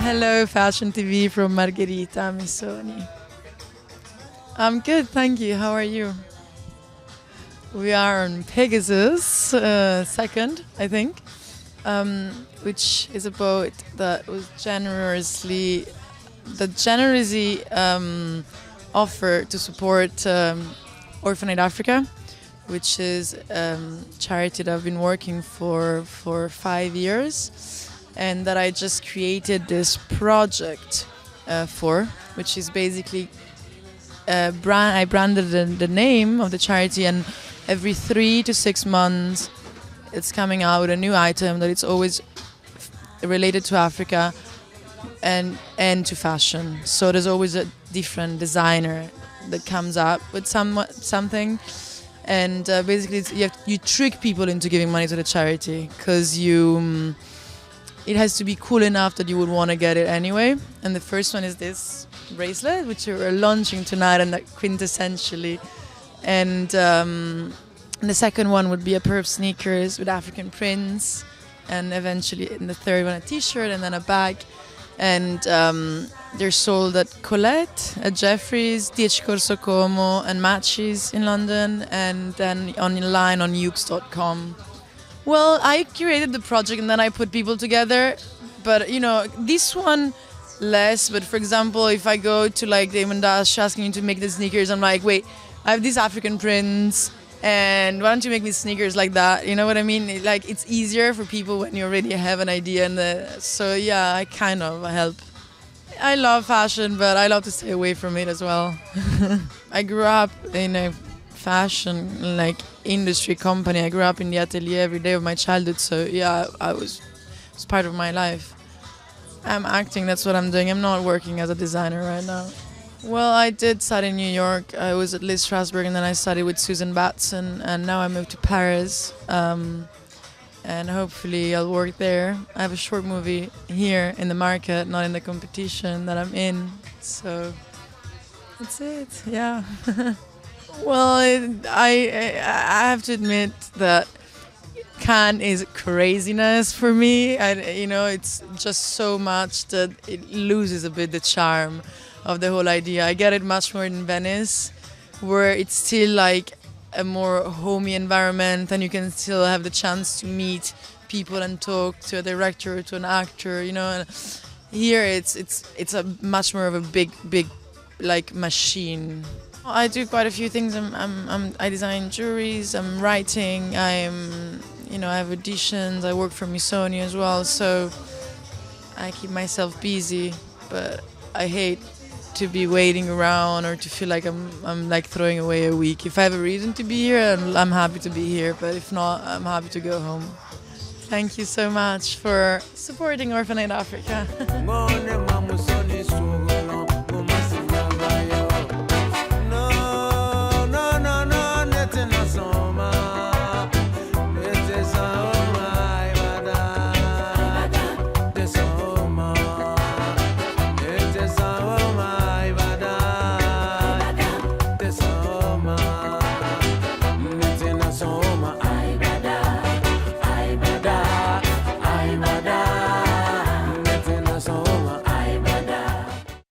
Hello, Fashion TV from Margherita Missoni. I'm good, thank you. How are you? We are on Pegasus, second, I think, which is a boat that was generously offered to support Orphaned Africa, which is a charity that I've been working for 5 years, and that I just created this project for, which is basically I branded the name of the charity, and every 3 to 6 months it's coming out with a new item that it's always related to Africa and to fashion. So there's always a different designer that comes up with something, and basically you trick people into giving money to the charity, because it has to be cool enough that you would want to get it anyway. And the first one is this bracelet, which we're launching tonight, and quintessentially. And the second one would be a pair of sneakers with African prints, and eventually in the third one a t-shirt, and then a bag. And they're sold at Colette, at Jeffries, DH Corso Como, and Matches in London, and then online on ukes.com. Well, I curated the project and then I put people together, but this one less. But for example, if I go to like Damon Dash asking me to make the sneakers, I'm like, wait, I have these African prints, and why don't you make me sneakers like that? You know what I mean? It's easier for people when you already have an idea, so yeah, I help. I love fashion, but I love to stay away from it as well. I grew up in a fashion industry company. I grew up in the atelier every day of my childhood, so yeah, it's part of my life. I'm acting, that's what I'm doing. I'm not working as a designer right now. Well, I did study in New York. I was at Liz Strasberg, and then I studied with Susan Batson, and now I moved to Paris, and hopefully I'll work there. I have a short movie here in the market, not in the competition that I'm in, so that's it, yeah. Well, I have to admit that Cannes is craziness for me. It's just so much that it loses a bit the charm of the whole idea. I get it much more in Venice, where it's still like a more homey environment, and you can still have the chance to meet people and talk to a director or to an actor. And here it's a much more of a big machine. I do quite a few things. I design jewelries. I'm writing. I have auditions. I work for Missoni as well. So I keep myself busy, but I hate to be waiting around or to feel like I'm like throwing away a week. If I have a reason to be here, I'm happy to be here. But if not, I'm happy to go home. Thank you so much for supporting Orphaned Africa.